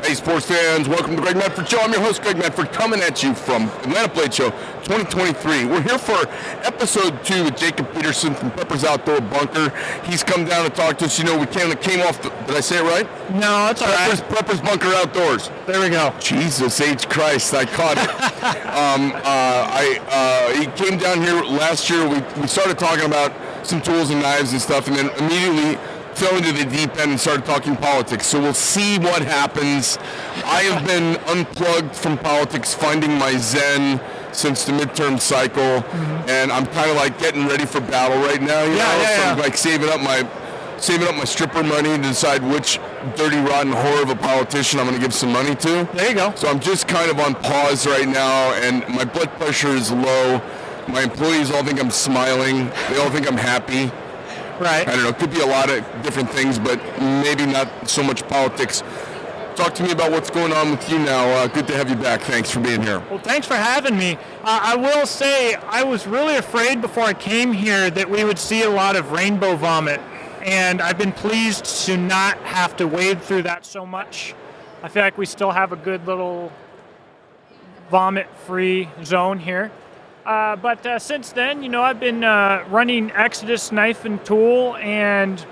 Hey, sports fans, welcome to the Greg Medford Show. I'm your host, Greg Medford, coming at you from Atlanta Blade Show 2023. We're here for episode 2 with Jacob Peterson from Pepper's Outdoor Bunker. He's come down to talk to us. You know, we came off, did I say it right? No, it's all right. Pepper's Bunker Outdoors. There we go. Jesus H. Christ, I caught it. He came down here last year. We started talking about some tools and knives and stuff, and then immediately fell into the deep end and started talking politics. So we'll see what happens. I have been unplugged from politics, finding my zen since the midterm cycle, and I'm kind of like getting ready for battle right now. You know? So I'm like saving up my stripper money to decide which dirty, rotten whore of a politician I'm going to give some money to. There you go. So I'm just kind of on pause right now, and my blood pressure is low. My employees all think I'm smiling. They all think I'm happy. Right. I don't know. It could be a lot of different things, but maybe not so much politics. Talk to me about what's going on with you now. Good to have you back. Thanks for being here. Well, thanks for having me. I will say I was really afraid before I came here that we would see a lot of rainbow vomit, and I've been pleased to not have to wade through that so much. I feel like we still have a good little vomit-free zone here. But since then, you know, I've been running Exodus Knife and Tool and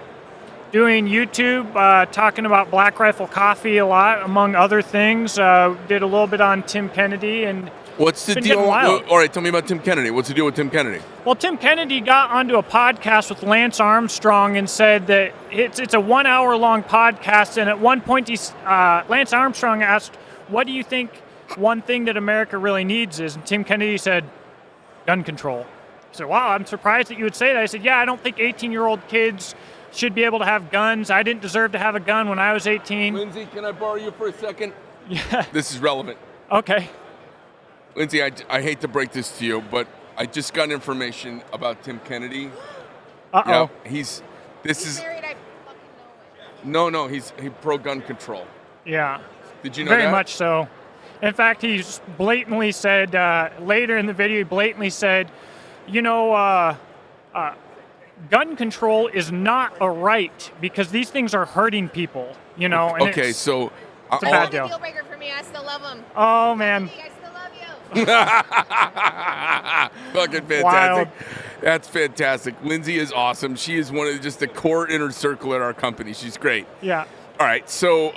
doing YouTube, talking about Black Rifle Coffee a lot, among other things. Did a little bit on Tim Kennedy. And what's the deal? All right, tell me about Tim Kennedy. What's the deal with Tim Kennedy? Well, Tim Kennedy got onto a podcast with Lance Armstrong and said that it's a 1 hour long podcast. And at one point, Lance Armstrong asked, "What do you think one thing that America really needs is?" And Tim Kennedy said, "Gun control." I said, "Wow, I'm surprised that you would say that." I said, "Yeah, I don't think 18-year-old kids should be able to have guns. I didn't deserve to have a gun when I was 18. Lindsay, can I borrow you for a second? Yeah. This is relevant. Okay. Lindsay, I hate to break this to you, but I just got information about Tim Kennedy. Uh-oh. Yeah, he's married, I fucking know it. No, he's pro-gun control. Yeah. Did you know Very that? much so. In fact, he blatantly said, later in the video, he blatantly said, you know, gun control is not a right because these things are hurting people, you know. And okay, so it's a bad Deal deal. breaker for me. I still love him. Oh, man. I still love you. Fucking fantastic. Wild. That's fantastic. Lindsay is awesome. She is one of just the core inner circle at our company. She's great. Yeah. All right, so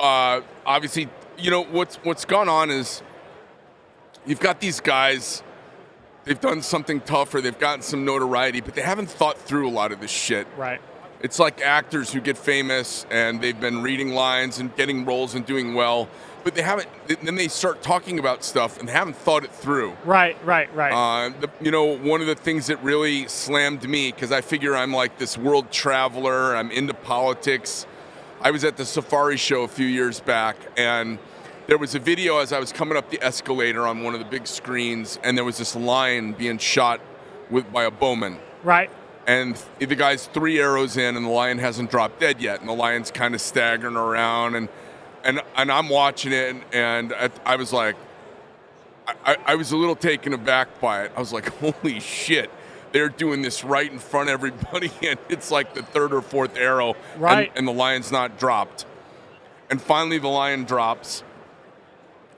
obviously, you know, what's gone on is you've got these guys, they've done something tough or they've gotten some notoriety, but they haven't thought through a lot of this shit. Right. It's like actors who get famous and they've been reading lines and getting roles and doing well, but they haven't, then they start talking about stuff and they haven't thought it through. Right. You know, one of the things that really slammed me, because I figure I'm like this world traveler, I'm into politics. I was at the Safari Show a few years back, and there was a video as I was coming up the escalator on one of the big screens, and there was this lion being shot by a bowman. Right. And the guy's 3 arrows in, and the lion hasn't dropped dead yet, and the lion's kind of staggering around, and I'm watching it, and I was like, I was a little taken aback by it. I was like, holy shit. They're doing this right in front of everybody, and it's like the 3rd or 4th arrow, right. and the lion's not dropped. And finally, the lion drops,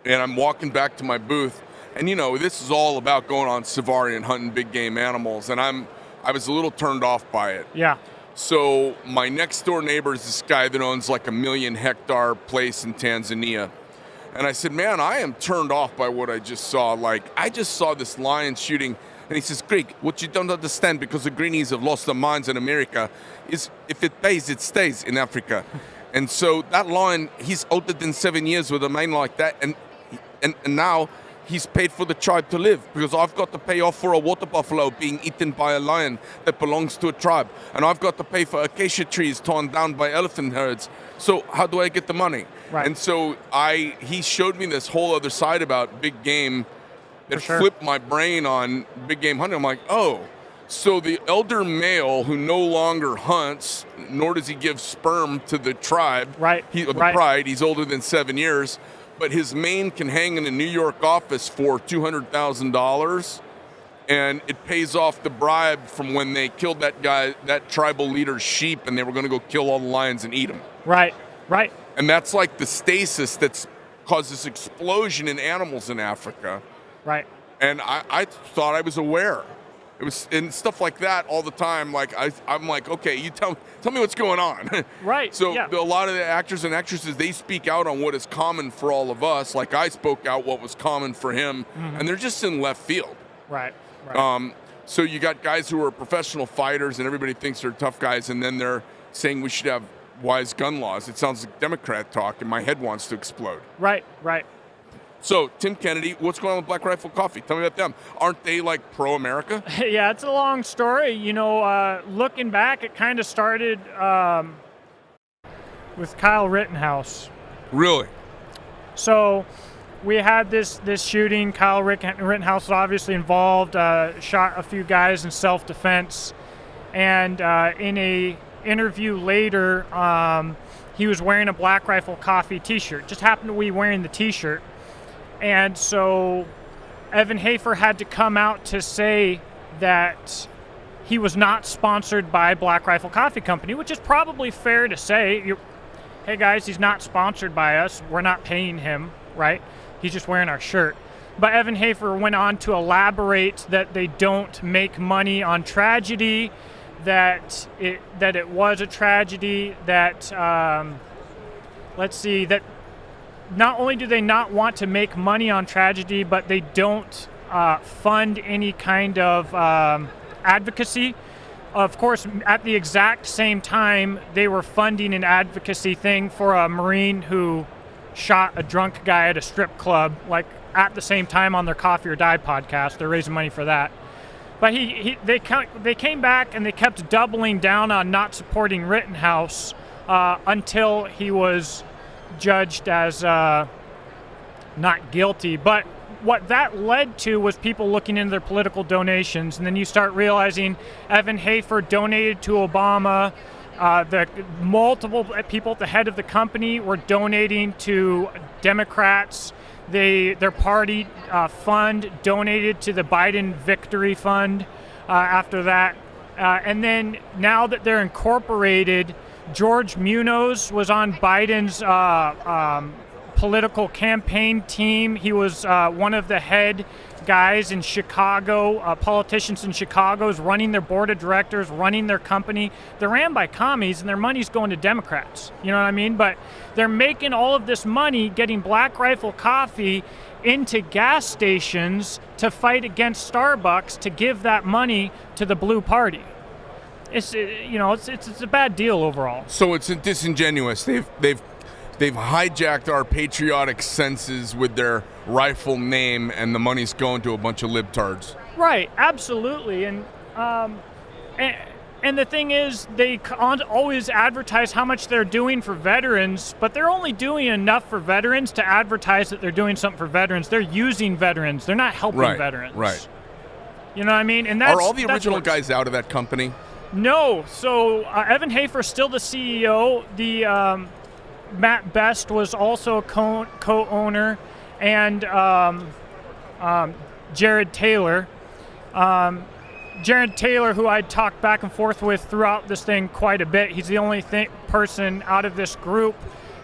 and I'm walking back to my booth, and you know, this is all about going on safari and hunting big game animals, and I was a little turned off by it. Yeah. So my next door neighbor is this guy that owns like a 1,000,000-hectare place in Tanzania. And I said, man, I am turned off by what I just saw. Like, I just saw this lion shooting. And he says, Greg, what you don't understand, because the greenies have lost their minds in America, is if it pays, it stays in Africa. And so that lion, he's older than 7 years with a mane like that. And now he's paid for the tribe to live, because I've got to pay off for a water buffalo being eaten by a lion that belongs to a tribe. And I've got to pay for acacia trees torn down by elephant herds. So how do I get the money? Right. And so he showed me this whole other side about big game that sure. flipped my brain on big game hunting. I'm like, oh, so the elder male who no longer hunts, nor does he give sperm to the tribe, right. Pride, he's older than 7 years, but his mane can hang in a New York office for $200,000, and it pays off the bribe from when they killed that guy, that tribal leader's sheep, and they were going to go kill all the lions and eat them. Right. And that's like the stasis that's caused this explosion in animals in Africa. Right. And I thought I was aware. It was and stuff like that all the time. Like I'm like, okay, you tell me what's going on. Right. So yeah. a lot of the actors and actresses, they speak out on what is common for all of us. Like I spoke out what was common for him, and they're just in left field. Right. Right. So you got guys who are professional fighters, and everybody thinks they're tough guys, and then they're saying we should have wise gun laws. It sounds like Democrat talk, and my head wants to explode. Right. Right. So, Tim Kennedy, what's going on with Black Rifle Coffee? Tell me about them. Aren't they like pro-America? Yeah, it's a long story. You know, looking back, it kind of started with Kyle Rittenhouse. Really? So we had this shooting. Kyle Rittenhouse was obviously involved, shot a few guys in self-defense. And in a interview later, he was wearing a Black Rifle Coffee t-shirt. Just happened to be wearing the t-shirt. And so Evan Hafer had to come out to say that he was not sponsored by Black Rifle Coffee Company, which is probably fair to say. Hey guys, he's not sponsored by us. We're not paying him, right? He's just wearing our shirt. But Evan Hafer went on to elaborate that they don't make money on tragedy, that it was a tragedy, that that not only do they not want to make money on tragedy, but they don't fund any kind of advocacy. Of course, at the exact same time, they were funding an advocacy thing for a Marine who shot a drunk guy at a strip club, like at the same time on their Coffee or Die podcast. They're raising money for that. But they came back and they kept doubling down on not supporting Rittenhouse until he was judged as not guilty. But what that led to was people looking into their political donations, and then you start realizing Evan Hafer donated to Obama. The multiple people at the head of the company were donating to Democrats. Their party fund donated to the Biden Victory Fund after that. And then now that they're incorporated, George Munoz was on Biden's political campaign team. He was one of the head guys in Chicago, politicians in Chicago, is running their board of directors, running their company. They're ran by commies, and their money's going to Democrats. You know what I mean? But they're making all of this money getting Black Rifle Coffee into gas stations to fight against Starbucks to give that money to the blue party. It's a bad deal overall. So it's disingenuous. They've hijacked our patriotic senses with their rifle name, and the money's going to a bunch of libtards. Right, absolutely, and the thing is, they always advertise how much they're doing for veterans, but they're only doing enough for veterans to advertise that they're doing something for veterans. They're using veterans. They're not helping veterans. Right. You know what I mean? And are all the original guys out of that company? No. So Evan Hafer's still the CEO. The Matt Best was also a co-owner, and Jared Taylor. Jared Taylor, who I talked back and forth with throughout this thing quite a bit, he's the only person out of this group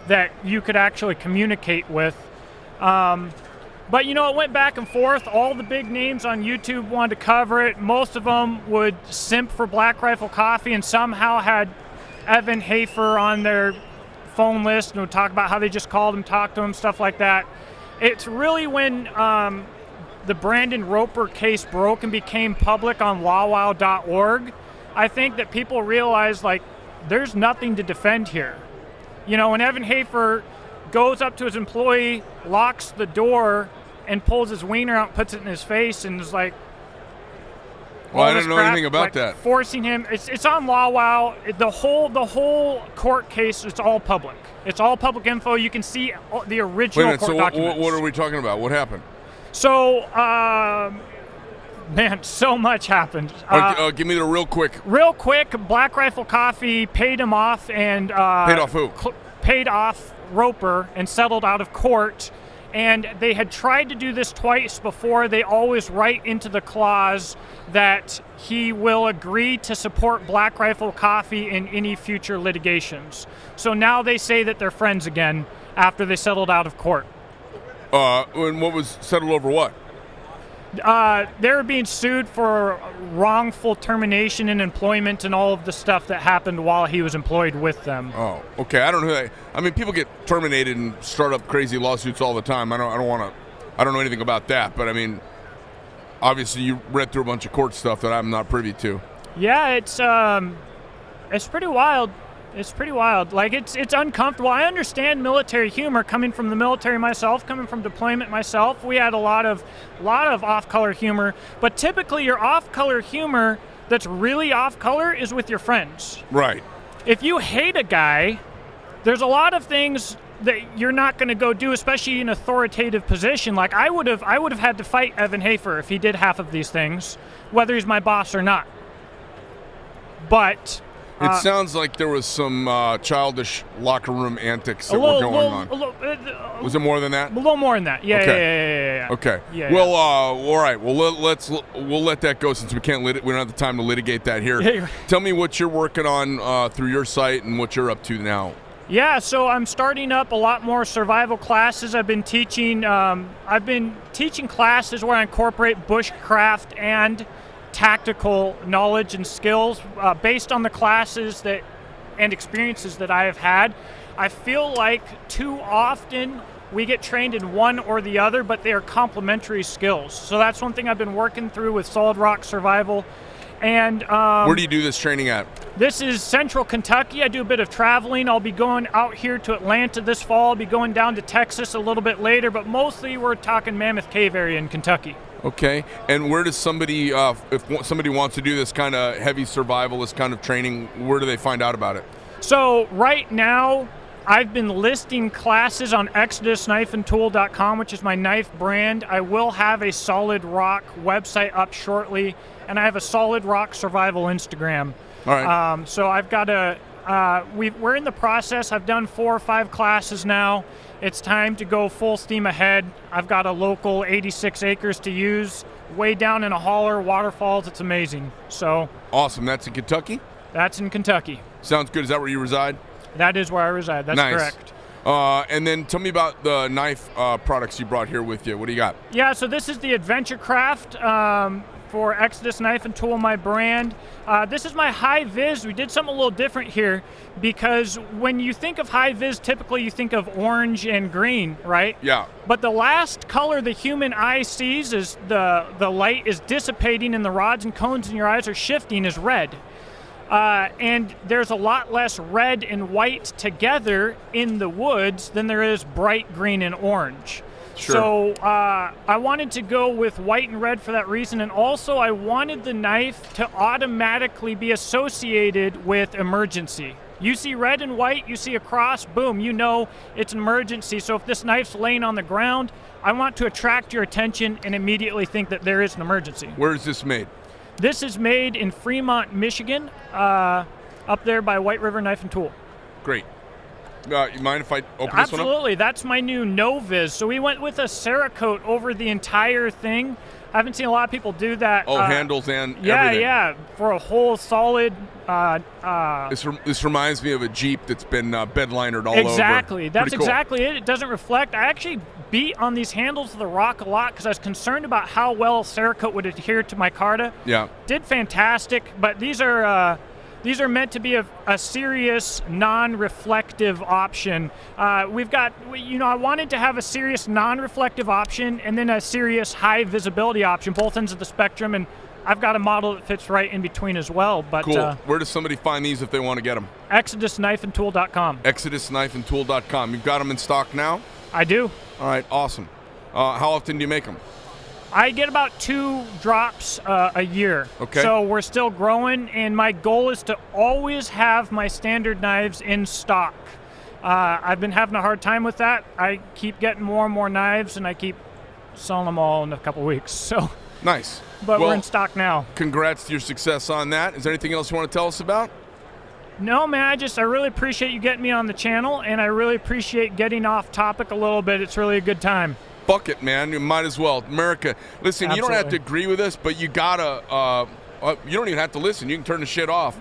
that you could actually communicate with. But, it went back and forth. All the big names on YouTube wanted to cover it. Most of them would simp for Black Rifle Coffee and somehow had Evan Hafer on their phone list and would talk about how they just called him, talked to him, stuff like that. It's really when the Brandon Roper case broke and became public on wowwow.org, I think that people realized, there's nothing to defend here. When Evan Hafer goes up to his employee, locks the door, and pulls his wiener out, puts it in his face, and is like, well, I didn't know anything about that. Forcing him. It's on WowWow. The whole court case, it's all public. It's all public info. You can see the original court documents. What are we talking about? What happened? So, man, so much happened. Give me the real quick. Real quick, Black Rifle Coffee paid him off and paid off who? Paid off Roper and settled out of court. And they had tried to do this twice before. They always write into the clause that he will agree to support Black Rifle Coffee in any future litigations. So now they say that they're friends again after they settled out of court. And what was settled over what? They were being sued for wrongful termination in employment and all of the stuff that happened while he was employed with them. Oh, okay. I don't know who that. I mean, people get terminated and start up crazy lawsuits all the time. I don't know anything about that, but I mean, obviously you read through a bunch of court stuff that I'm not privy to. Yeah, it's pretty wild. It's pretty wild. Like, it's uncomfortable. I understand military humor, coming from the military myself, coming from deployment myself. We had a lot of off-color humor, but typically your off-color humor that's really off-color is with your friends. Right. If you hate a guy, there's a lot of things that you're not going to go do, especially in an authoritative position. Like, I would have had to fight Evan Hafer if he did half of these things, whether he's my boss or not. But it sounds like there was some childish locker room antics that were going on. Was it more than that? A little more than that. Yeah. Okay. Yeah. Okay. Yeah, well, all right. Well, we'll let that go since we don't have the time to litigate that here. Yeah. Tell me what you're working on through your site and what you're up to now. Yeah, so I'm starting up a lot more survival classes. I've been teaching classes where I incorporate bushcraft and tactical knowledge and skills based on the classes and experiences that I have had. I feel like too often we get trained in one or the other, but they are complementary skills. So that's one thing I've been working through with solid rock survival. And where do you do this training at? This is Central Kentucky. I do a bit of traveling. I'll be going out here to Atlanta this fall. I'll be going down to Texas a little bit later, but mostly we're talking Mammoth Cave area in Kentucky. Okay, and where does somebody, if somebody wants to do this kind of heavy survival, this kind of training, where do they find out about it? So right now, I've been listing classes on ExodusKnifeandTool.com, which is my knife brand. I will have a Solid Rock website up shortly, and I have a Solid Rock Survival Instagram. All right. So I've got we're in the process. I've done 4 or 5 classes now. It's time to go full steam ahead. I've got a local 86 acres to use, way down in a holler, waterfalls. It's amazing. So awesome. That's in Kentucky? That's in Kentucky. Sounds good. Is that where you reside? That is where I reside. That's nice. Correct. And then tell me about the knife products you brought here with you. What do you got? Yeah, so this is the Adventure Craft for Exodus Knife and Tool, my brand. This is my high vis. We did something a little different here because when you think of high vis, typically you think of orange and green, right? Yeah. But the last color the human eye sees is the light is dissipating and the rods and cones in your eyes are shifting is red. And there's a lot less red and white together in the woods than there is bright green and orange. Sure. So I wanted to go with white and red for that reason, and also I wanted the knife to automatically be associated with emergency. You see red and white, you see a cross, boom, you know it's an emergency. So if this knife's laying on the ground, I want to attract your attention and immediately think that there is an emergency. Where is this made? This is made in Fremont, Michigan, up there by White River Knife and Tool. Great. You mind if I open this one up? Absolutely. That's my new Noviz. So we went with a Cerakote over the entire thing. I haven't seen a lot of people do that. Oh, handles and everything. Yeah, for a whole solid. This reminds me of a Jeep that's been bedlinered all over. Exactly. That's Pretty cool. exactly it. It doesn't reflect. I actually beat on these handles of the rock a lot because I was concerned about how well Cerakote would adhere to micarta. Yeah. Did fantastic, but these are meant to be a serious, non-reflective option. We've got, I wanted to have a serious non-reflective option and then a serious high visibility option, both ends of the spectrum, and I've got a model that fits right in between as well. But cool. Where does somebody find these if they want to get them? ExodusKnifeandTool.com. ExodusKnifeandTool.com. You've got them in stock now? I do. All right, awesome. How often do you make them? I get about 2 drops a year. Okay. So we're still growing, and my goal is to always have my standard knives in stock. I've been having a hard time with that. I keep getting more and more knives, and I keep selling them all in a couple weeks. So nice. But well, we're in stock now. Congrats to your success on that. Is there anything else you want to tell us about? No, man, I really appreciate you getting me on the channel, and I really appreciate getting off topic a little bit. It's really a good time. Fuck it, man. You might as well. America, listen, Absolutely. You don't have to agree with us, but you gotta, you don't even have to listen. You can turn the shit off.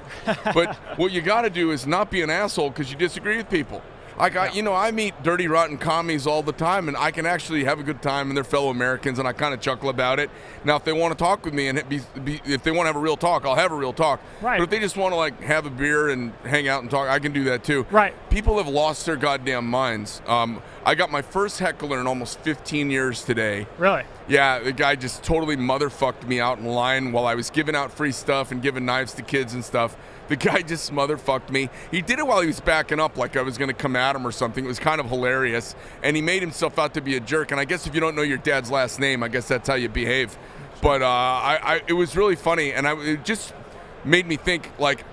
But what you gotta do is not be an asshole because you disagree with people. I meet dirty, rotten commies all the time, and I can actually have a good time, and they're fellow Americans, and I kind of chuckle about it. Now, if they want to talk with me and if they want to have a real talk, I'll have a real talk. Right. But if they just want to like have a beer and hang out and talk, I can do that too. Right. People have lost their goddamn minds. I got my first heckler in almost 15 years today. Really? Yeah, the guy just totally motherfucked me out in line while I was giving out free stuff and giving knives to kids and stuff. The guy just motherfucked me. He did it while he was backing up like I was going to come at him or something. It was kind of hilarious. And he made himself out to be a jerk. And I guess if you don't know your dad's last name, I guess that's how you behave. But it was really funny. And it just made me think, like,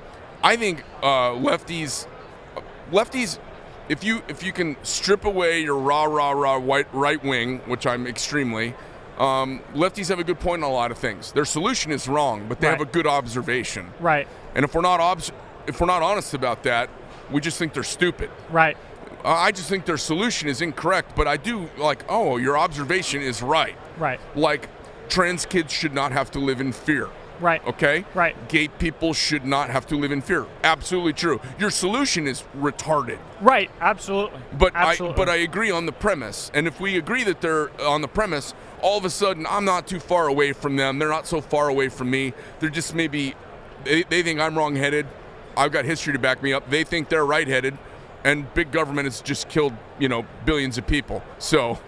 I think lefties, if you can strip away your right wing, which I'm extremely, lefties have a good point on a lot of things. Their solution is wrong, but they have a good observation. Right. And if we're not honest about that, we just think they're stupid. Right. I just think their solution is incorrect, but I do like, oh, your observation is right. Right. Like, trans kids should not have to live in fear. Right. Okay? Right. Gay people should not have to live in fear. Absolutely true. Your solution is retarded. Right. Absolutely. But Absolutely. I agree on the premise. And if we agree that they're on the premise, all of a sudden I'm not too far away from them. They're not so far away from me. They're just maybe they think I'm wrong-headed. I've got history to back me up. They think they're right-headed, and big government has just killed, billions of people. So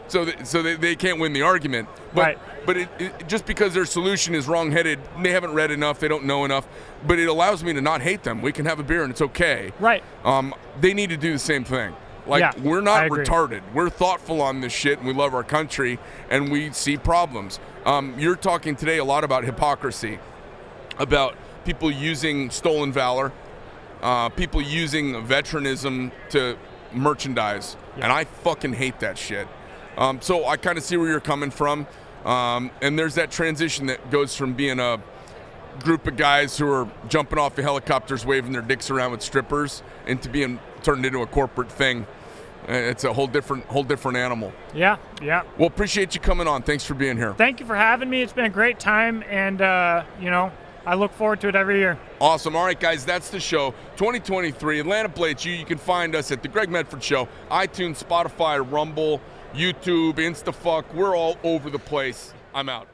so they can't win the argument. But it just because their solution is wrong-headed, they haven't read enough, they don't know enough, but it allows me to not hate them. We can have a beer and it's okay. Right. They need to do the same thing. Like, we're not retarded. We're thoughtful on this shit, and we love our country, and we see problems. You're talking today a lot about hypocrisy, about people using stolen valor, people using veteranism to merchandise, and I fucking hate that shit. So I kind of see where you're coming from, and there's that transition that goes from being a group of guys who are jumping off of helicopters waving their dicks around with strippers into being turned into a corporate thing. It's a whole different animal. Yeah. Well, appreciate you coming on. Thanks for being here. Thank you for having me. It's been a great time, and I look forward to it every year. Awesome. All right, guys, that's the show. 2023, Atlanta Plates You. You can find us at The Greg Medford Show, iTunes, Spotify, Rumble, YouTube, Instafuck. We're all over the place. I'm out.